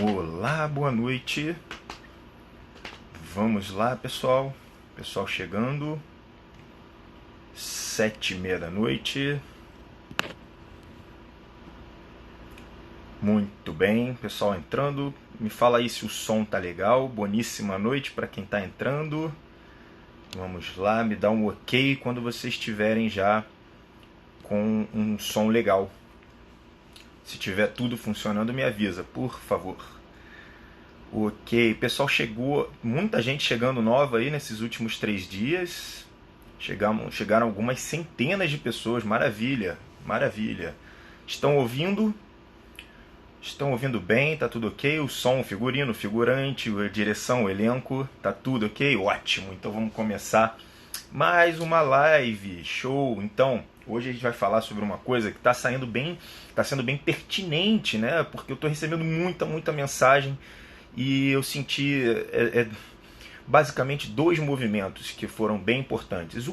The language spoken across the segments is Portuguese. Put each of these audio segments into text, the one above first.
Olá, boa noite. Vamos lá, pessoal. Pessoal chegando. 7h30 da noite. Muito bem, pessoal entrando. Me fala aí se o som tá legal. Boníssima noite para quem tá entrando. Vamos lá, me dá um ok quando vocês estiverem já com um som legal. Se tiver tudo funcionando, me avisa, por favor. Ok, pessoal, chegou, muita gente chegando nova aí nesses últimos 3 dias. Chegaram algumas centenas de pessoas, maravilha, maravilha. Estão ouvindo? Estão ouvindo bem? Tá tudo ok? O som, o figurino, o figurante, a direção, o elenco, tá tudo ok? Ótimo, então vamos começar mais uma live, show. Então, hoje a gente vai falar sobre uma coisa que está sendo bem pertinente, né? Porque eu estou recebendo muita mensagem e eu senti basicamente dois movimentos que foram bem importantes.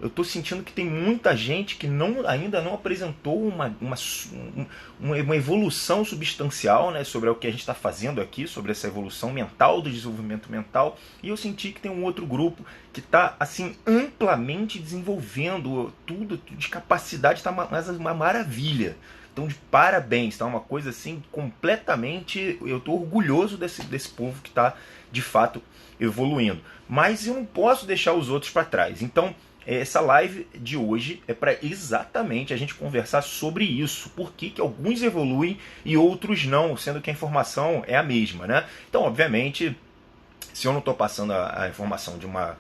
Eu estou sentindo que tem muita gente que ainda não apresentou uma evolução substancial, né, sobre o que a gente está fazendo aqui, sobre essa evolução mental, do desenvolvimento mental. E eu senti que tem um outro grupo que está assim, amplamente desenvolvendo tudo de capacidade, está uma maravilha. Então, de parabéns, tá uma coisa assim completamente. Eu estou orgulhoso desse povo que está de fato evoluindo. Mas eu não posso deixar os outros para trás. Então, essa live de hoje é para exatamente a gente conversar sobre isso. Por que alguns evoluem e outros não, sendo que a informação é a mesma, né? Então, obviamente, se eu não estou passando a informação de uma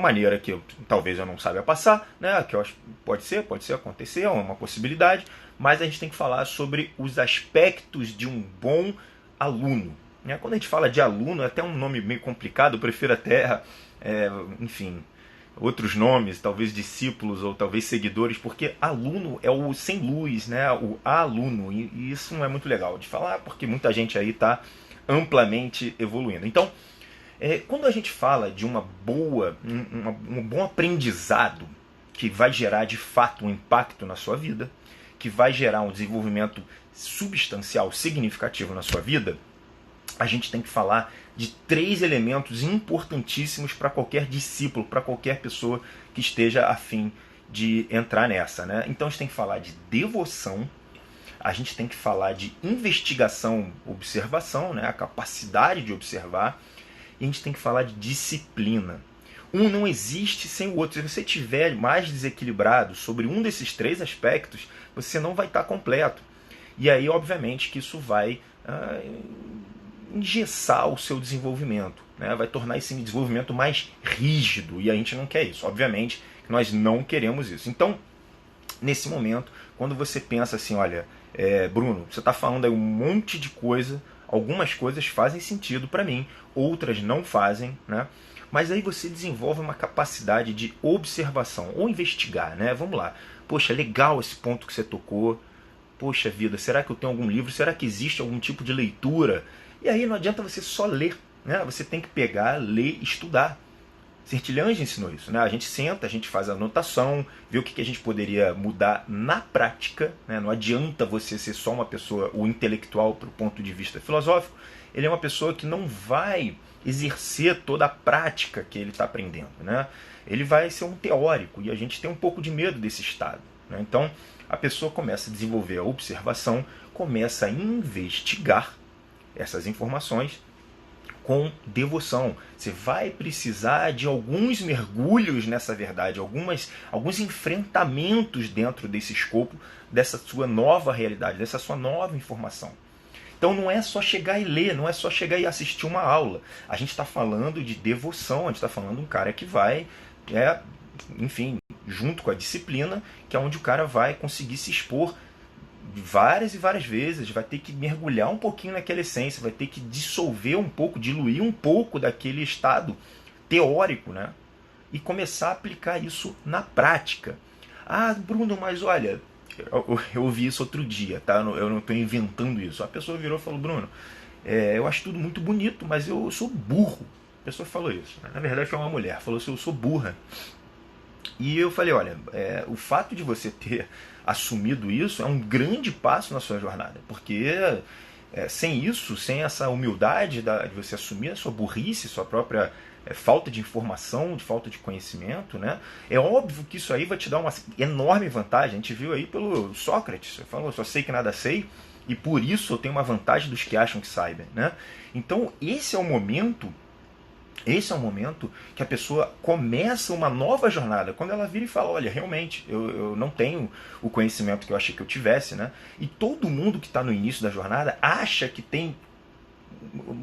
maneira que talvez eu não saiba passar, né? Que eu acho pode ser acontecer, é uma possibilidade, mas a gente tem que falar sobre os aspectos de um bom aluno. Né? Quando a gente fala de aluno, é até um nome meio complicado, eu prefiro até, enfim, outros nomes, talvez discípulos ou talvez seguidores, porque aluno é o sem luz, né? O aluno, e isso não é muito legal de falar, porque muita gente aí está amplamente evoluindo. Então, quando a gente fala de um bom aprendizado que vai gerar de fato um impacto na sua vida, que vai gerar um desenvolvimento substancial, significativo na sua vida, a gente tem que falar de 3 elementos importantíssimos para qualquer discípulo, para qualquer pessoa que esteja a fim de entrar nessa, né? Então a gente tem que falar de devoção, a gente tem que falar de investigação, observação, né? A capacidade de observar, e a gente tem que falar de disciplina. Um não existe sem o outro. Se você estiver mais desequilibrado sobre um desses 3 aspectos, você não vai estar completo. E aí, obviamente, que isso vai engessar o seu desenvolvimento, né? Vai tornar esse desenvolvimento mais rígido, e a gente não quer isso. Obviamente, nós não queremos isso. Então, nesse momento, quando você pensa assim, olha, Bruno, você está falando aí um monte de coisa, algumas coisas fazem sentido para mim, outras não fazem, né? Mas aí você desenvolve uma capacidade de observação ou investigar, né? Vamos lá. Poxa, legal esse ponto que você tocou. Poxa vida, será que eu tenho algum livro? Será que existe algum tipo de leitura? E aí não adianta você só ler, né? Você tem que pegar, ler, estudar. Sertilhães ensinou isso, né? A gente senta, a gente faz a anotação, vê o que a gente poderia mudar na prática, né? Não adianta você ser só uma pessoa, o intelectual, para o ponto de vista filosófico. Ele é uma pessoa que não vai exercer toda a prática que ele está aprendendo, né? Ele vai ser um teórico, e a gente tem um pouco de medo desse estado, né? Então, a pessoa começa a desenvolver a observação, começa a investigar essas informações com devoção. Você vai precisar de alguns mergulhos nessa verdade, alguns enfrentamentos dentro desse escopo, dessa sua nova realidade, dessa sua nova informação. Então não é só chegar e ler, não é só chegar e assistir uma aula. A gente está falando de devoção, a gente está falando de um cara que vai, enfim, junto com a disciplina, que é onde o cara vai conseguir se expor várias e várias vezes, vai ter que mergulhar um pouquinho naquela essência, vai ter que dissolver um pouco, diluir um pouco daquele estado teórico, né? E começar a aplicar isso na prática. Ah, Bruno, mas olha, eu ouvi isso outro dia, tá? Eu não estou inventando isso. A pessoa virou e falou, Bruno, eu acho tudo muito bonito, mas eu sou burro. A pessoa falou isso. Na verdade foi uma mulher, falou assim, eu sou burra. E eu falei, olha, o fato de você ter assumido isso é um grande passo na sua jornada, porque Sem isso, sem essa humildade de você assumir a sua burrice, sua própria falta de informação, de falta de conhecimento, né? É óbvio que isso aí vai te dar uma enorme vantagem. A gente viu aí pelo Sócrates, ele falou, só sei que nada sei, e por isso eu tenho uma vantagem dos que acham que saibam, né? Então esse é o momento que a pessoa começa uma nova jornada, quando ela vira e fala, olha, realmente, eu não tenho o conhecimento que eu achei que eu tivesse, né? E todo mundo que está no início da jornada acha que tem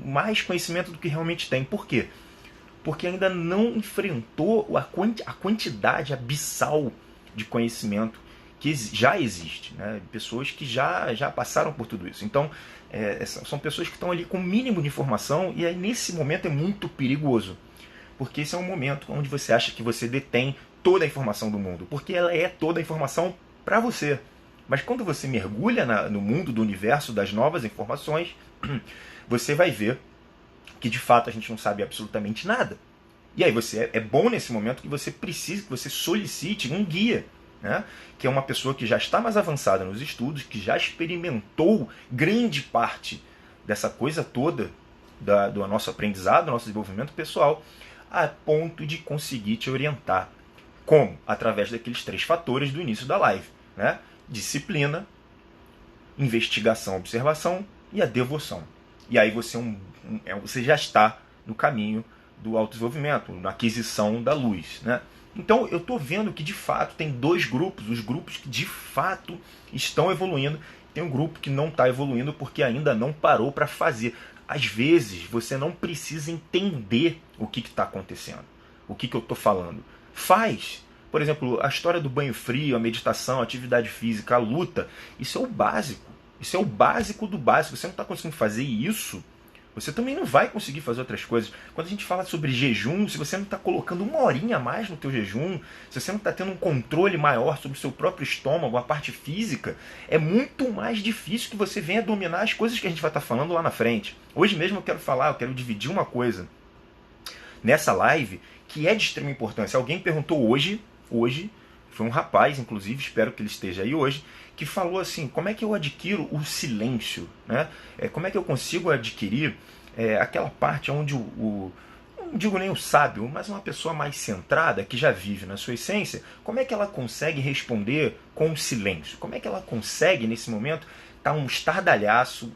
mais conhecimento do que realmente tem. Por quê? Porque ainda não enfrentou a quantidade abissal de conhecimento que já existe, né? Pessoas que já passaram por tudo isso. Então, são pessoas que estão ali com o mínimo de informação, e aí nesse momento é muito perigoso, porque esse é um momento onde você acha que você detém toda a informação do mundo, porque ela é toda a informação para você. Mas quando você mergulha no mundo do universo das novas informações, você vai ver que de fato a gente não sabe absolutamente nada. E aí é bom nesse momento que você precise, que você solicite um guia, né? Que é uma pessoa que já está mais avançada nos estudos, que já experimentou grande parte dessa coisa toda do nosso aprendizado, do nosso desenvolvimento pessoal, a ponto de conseguir te orientar. Como? Através daqueles 3 fatores do início da live, né? Disciplina, investigação, observação e a devoção. E aí você já está no caminho do autodesenvolvimento, na aquisição da luz, né? Então eu estou vendo que de fato tem 2 grupos, os grupos que de fato estão evoluindo. Tem um grupo que não está evoluindo porque ainda não parou para fazer. Às vezes você não precisa entender o que está acontecendo, o que eu estou falando. Faz. Por exemplo, a história do banho frio, a meditação, a atividade física, a luta, isso é o básico. Isso é o básico do básico. Você não está conseguindo fazer isso, você também não vai conseguir fazer outras coisas. Quando a gente fala sobre jejum, se você não está colocando 1 horinha a mais no teu jejum, se você não está tendo um controle maior sobre o seu próprio estômago, a parte física, é muito mais difícil que você venha dominar as coisas que a gente vai estar falando lá na frente. Hoje mesmo eu quero dividir uma coisa nessa live que é de extrema importância. Alguém perguntou hoje, foi um rapaz, inclusive, espero que ele esteja aí hoje, que falou assim, como é que eu adquiro o silêncio? Né? Como é que eu consigo adquirir aquela parte onde não digo nem o sábio, mas uma pessoa mais centrada, que já vive na sua essência, como é que ela consegue responder com o silêncio? Como é que ela consegue, nesse momento, estar um estardalhaço,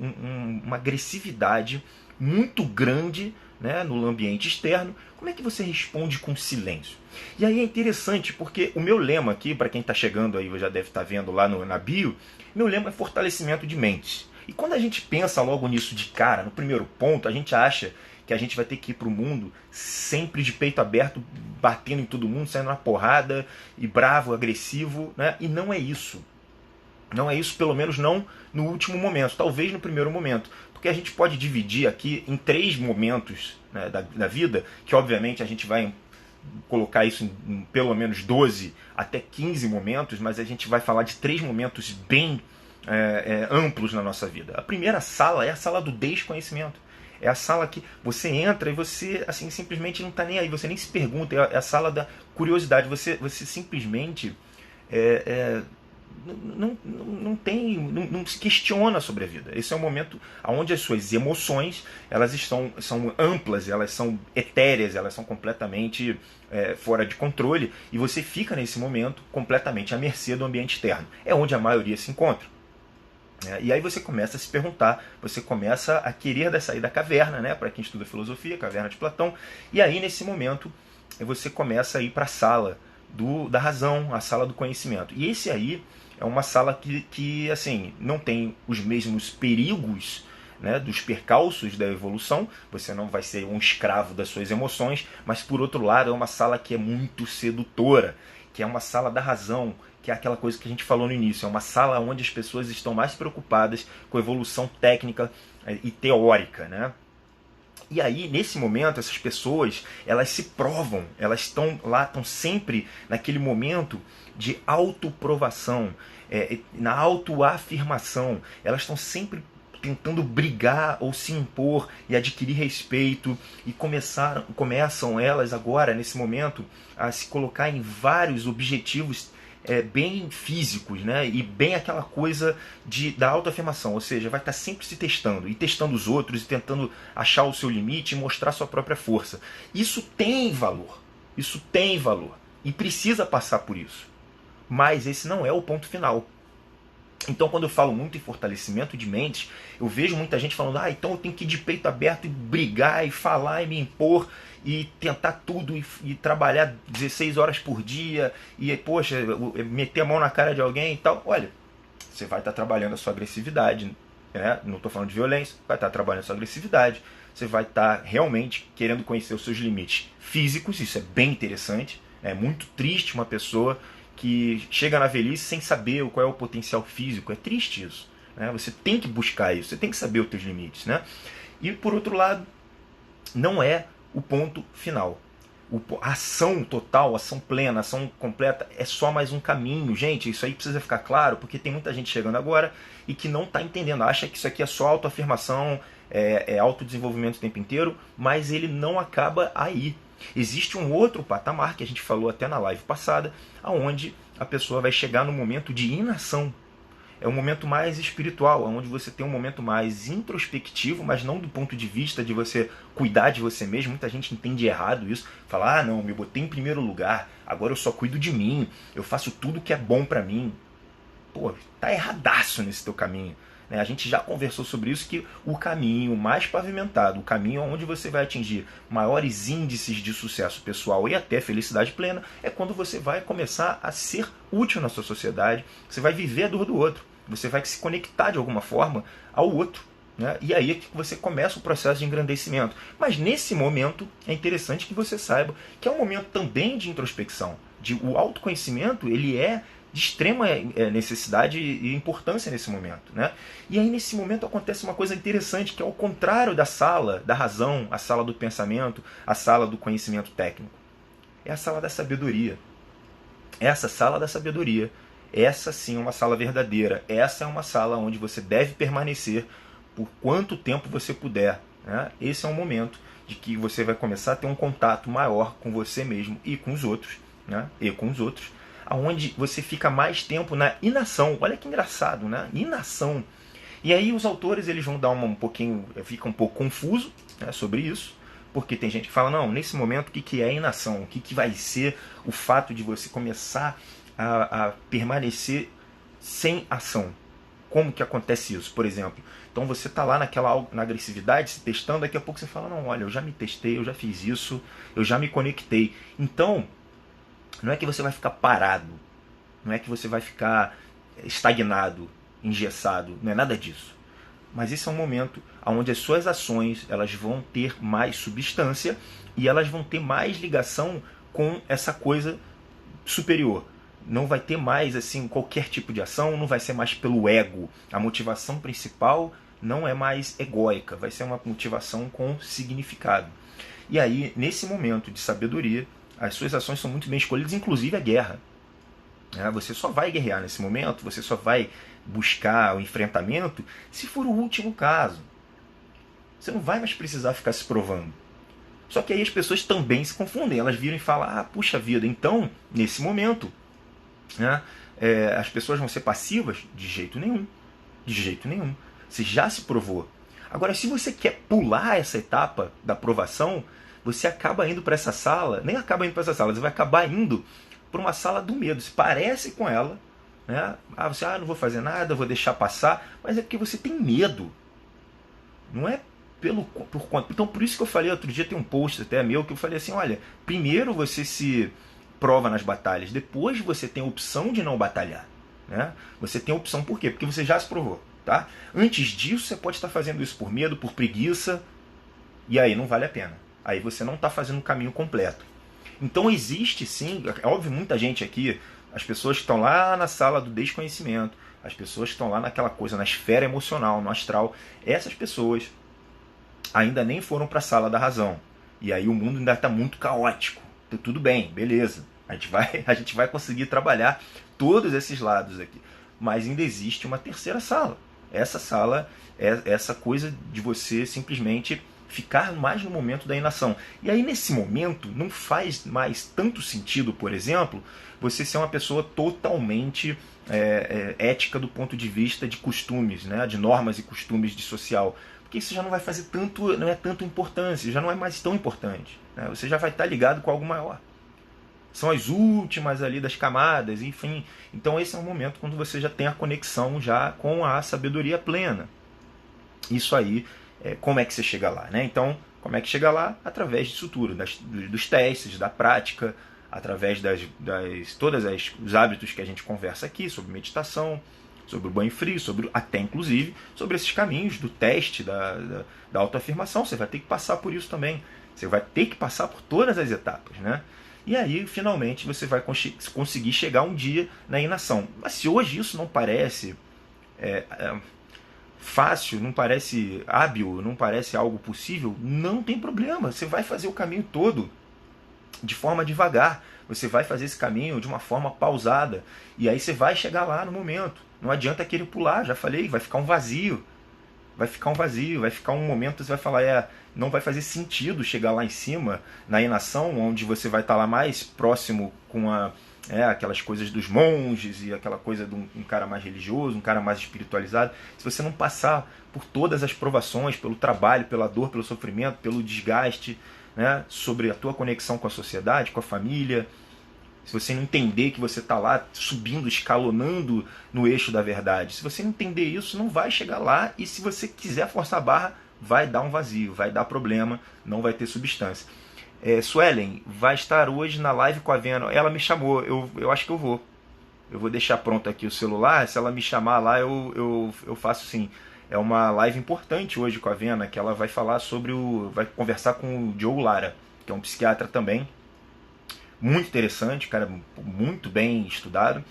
uma agressividade muito grande, né, no ambiente externo? Como é que você responde com silêncio? E aí é interessante, porque o meu lema aqui, para quem está chegando aí, já deve estar vendo lá na bio, meu lema é fortalecimento de mente. E quando a gente pensa logo nisso de cara, no primeiro ponto, a gente acha que a gente vai ter que ir para o mundo sempre de peito aberto, batendo em todo mundo, saindo na porrada, e bravo, agressivo, né? E não é isso. Não é isso, pelo menos não no último momento, talvez no primeiro momento. Porque a gente pode dividir aqui em 3 momentos, né, da vida, que obviamente a gente vai colocar isso em pelo menos 12 até 15 momentos, mas a gente vai falar de 3 momentos bem amplos na nossa vida. A primeira sala é a sala do desconhecimento. É a sala que você entra e você assim simplesmente não está nem aí, você nem se pergunta, é a sala da curiosidade, você simplesmente não se questiona sobre a vida. Esse é um momento onde as suas emoções são amplas, elas são etéreas, elas são completamente fora de controle, e você fica nesse momento completamente à mercê do ambiente externo. É onde a maioria se encontra. E aí você começa a se perguntar, você começa a querer sair da caverna, né? Para quem estuda filosofia, caverna de Platão, e aí nesse momento você começa a ir para a sala da razão, a sala do conhecimento. E esse aí é uma sala que assim, não tem os mesmos perigos, né, dos percalços da evolução, você não vai ser um escravo das suas emoções, mas por outro lado é uma sala que é muito sedutora, que é uma sala da razão, que é aquela coisa que a gente falou no início, é uma sala onde as pessoas estão mais preocupadas com a evolução técnica e teórica, né? E aí, nesse momento, essas pessoas, elas se provam, elas estão lá, estão sempre naquele momento de autoprovação, na autoafirmação, elas estão sempre tentando brigar ou se impor e adquirir respeito, e começam elas agora, nesse momento, a se colocar em vários objetivos bem físicos, né? E bem aquela coisa da autoafirmação, ou seja, vai estar sempre se testando, e testando os outros, e tentando achar o seu limite e mostrar sua própria força. Isso tem valor, e precisa passar por isso. Mas esse não é o ponto final. Então, quando eu falo muito em fortalecimento de mente, eu vejo muita gente falando, então eu tenho que ir de peito aberto e brigar, e falar, e me impor, e tentar tudo, e trabalhar 16 horas por dia, e, poxa, meter a mão na cara de alguém e tal. Olha, você vai estar trabalhando a sua agressividade, né? Não estou falando de violência, vai estar trabalhando a sua agressividade, você vai estar realmente querendo conhecer os seus limites físicos, isso é bem interessante. É muito triste uma pessoa que chega na velhice sem saber qual é o potencial físico. É triste isso, né? Você tem que buscar isso, você tem que saber os teus limites, né? E por outro lado, não é o ponto final. A ação total, ação plena, ação completa é só mais um caminho. Gente, isso aí precisa ficar claro, porque tem muita gente chegando agora e que não está entendendo, acha que isso aqui é só autoafirmação, é autodesenvolvimento o tempo inteiro, mas ele não acaba aí. Existe um outro patamar, que a gente falou até na live passada, onde a pessoa vai chegar no momento de inação. É um momento mais espiritual, onde você tem um momento mais introspectivo, mas não do ponto de vista de você cuidar de você mesmo. Muita gente entende errado isso. Fala, não, me botei em primeiro lugar, agora eu só cuido de mim, eu faço tudo que é bom pra mim. Pô, tá erradaço nesse teu caminho. A gente já conversou sobre isso, que o caminho mais pavimentado, o caminho onde você vai atingir maiores índices de sucesso pessoal e até felicidade plena, é quando você vai começar a ser útil na sua sociedade, você vai viver a dor do outro, você vai se conectar de alguma forma ao outro, né? E aí é que você começa o processo de engrandecimento. Mas nesse momento é interessante que você saiba que é um momento também de introspecção. O autoconhecimento, ele é de extrema necessidade e importância nesse momento, né? E aí nesse momento acontece uma coisa interessante, que é o contrário da sala da razão, a sala do pensamento, a sala do conhecimento técnico. É a sala da sabedoria. Essa sala da sabedoria, essa sim é uma sala verdadeira. Essa é uma sala onde você deve permanecer por quanto tempo você puder, né? Esse é um momento de que você vai começar a ter um contato maior com você mesmo e com os outros, né? Onde você fica mais tempo na inação. Olha que engraçado, né? Inação. E aí os autores eles vão dar fica um pouco confuso, né, sobre isso, porque tem gente que fala, não, nesse momento o que é inação? O que vai ser o fato de você começar a permanecer sem ação? Como que acontece isso, por exemplo? Então você está lá na agressividade, se testando, daqui a pouco você fala, não, olha, eu já me testei, eu já fiz isso, eu já me conectei. Então, não é que você vai ficar parado, não é que você vai ficar estagnado, engessado, não é nada disso. Mas esse é um momento onde as suas ações elas vão ter mais substância e elas vão ter mais ligação com essa coisa superior. Não vai ter mais assim qualquer tipo de ação, não vai ser mais pelo ego. A motivação principal não é mais egóica, vai ser uma motivação com significado. E aí, nesse momento de sabedoria, as suas ações são muito bem escolhidas, inclusive a guerra. Você só vai guerrear nesse momento, você só vai buscar o enfrentamento se for o último caso. Você não vai mais precisar ficar se provando. Só que aí as pessoas também se confundem, elas viram e falam, puxa vida, então, nesse momento, né, as pessoas vão ser passivas? De jeito nenhum. De jeito nenhum. Você já se provou. Agora, se você quer pular essa etapa da provação, você acaba indo para essa sala, nem acaba indo para essa sala, você vai acabar indo para uma sala do medo. Se parece com ela, né? Você, não vou fazer nada, vou deixar passar, mas é porque você tem medo. Não é por conta. Então, por isso que eu falei, outro dia tem um post até meu, que eu falei assim, olha, primeiro você se prova nas batalhas, depois você tem a opção de não batalhar, né? Você tem a opção por quê? Porque você já se provou, tá? Antes disso, você pode estar fazendo isso por medo, por preguiça, e aí não vale a pena. Aí você não está fazendo o caminho completo. Então existe sim, é óbvio, muita gente aqui, as pessoas que estão lá na sala do desconhecimento, as pessoas que estão lá naquela coisa, na esfera emocional, no astral, essas pessoas ainda nem foram para a sala da razão. E aí o mundo ainda está muito caótico. Então, tudo bem, beleza. A gente vai conseguir trabalhar todos esses lados aqui. Mas ainda existe uma terceira sala. Essa sala é essa coisa de você simplesmente ficar mais no momento da inação. E aí, nesse momento, não faz mais tanto sentido, por exemplo, você ser uma pessoa totalmente ética do ponto de vista de costumes, né, de normas e costumes de social. Porque isso já não vai fazer tanto, não é tanto importância, já não é mais tão importante. Né? Você já vai estar ligado com algo maior. São as últimas ali das camadas, enfim. Então esse é um momento quando você já tem a conexão já com a sabedoria plena. Isso aí, como é que você chega lá? Né? Então, como é que chega lá? Através disso tudo, dos testes, da prática, através todos os hábitos que a gente conversa aqui, sobre meditação, sobre o banho frio, até inclusive sobre esses caminhos do teste, da autoafirmação. Você vai ter que passar por isso também. Você vai ter que passar por todas as etapas, né? E aí, finalmente, você vai conseguir chegar um dia na inação. Mas se hoje isso não parece fácil, não parece hábil, não parece algo possível, não tem problema. Você vai fazer o caminho todo de forma devagar. Você vai fazer esse caminho de uma forma pausada. E aí você vai chegar lá no momento. Não adianta querer pular, já falei, vai ficar um vazio. Vai ficar um momento que você vai falar, não vai fazer sentido chegar lá em cima, na inação, onde você vai estar lá mais próximo com aquelas coisas dos monges e aquela coisa de um cara mais religioso, um cara mais espiritualizado. Se você não passar por todas as provações, pelo trabalho, pela dor, pelo sofrimento, pelo desgaste, né, sobre a tua conexão com a sociedade, com a família, se você não entender que você está lá subindo, escalonando no eixo da verdade, se você não entender isso, não vai chegar lá, e se você quiser forçar a barra, vai dar um vazio, vai dar problema, não vai ter substância. Suelen vai estar hoje na live com a Vena. Ela me chamou, eu acho que eu vou. Eu vou deixar pronto aqui o celular, se ela me chamar lá, eu faço sim. É uma live importante hoje com a Vena, que ela vai falar vai conversar com o Diogo Lara, que é um psiquiatra também, muito interessante, cara, muito bem estudado.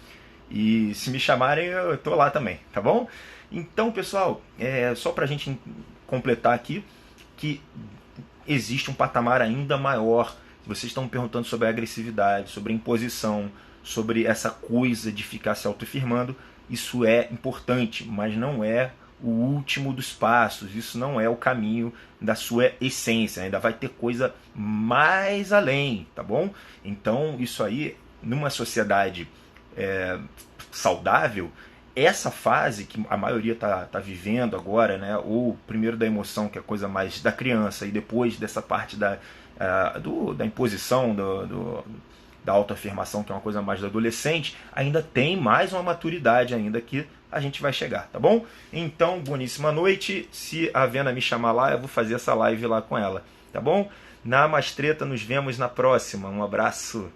E se me chamarem, eu tô lá também, tá bom? Então, pessoal, só pra gente completar aqui, que existe um patamar ainda maior. Vocês estão perguntando sobre a agressividade, sobre a imposição, sobre essa coisa de ficar se autoafirmando. Isso é importante, mas não é o último dos passos, isso não é o caminho da sua essência, ainda vai ter coisa mais além, tá bom? Então isso aí, numa sociedade saudável, essa fase que a maioria tá vivendo agora, né, ou primeiro da emoção, que é a coisa mais da criança, e depois dessa parte da imposição, da autoafirmação, que é uma coisa mais do adolescente, ainda tem mais uma maturidade ainda que a gente vai chegar, tá bom? Então, boníssima noite. Se a Vena me chamar lá, eu vou fazer essa live lá com ela, tá bom? Na Mastreta, nos vemos na próxima. Um abraço.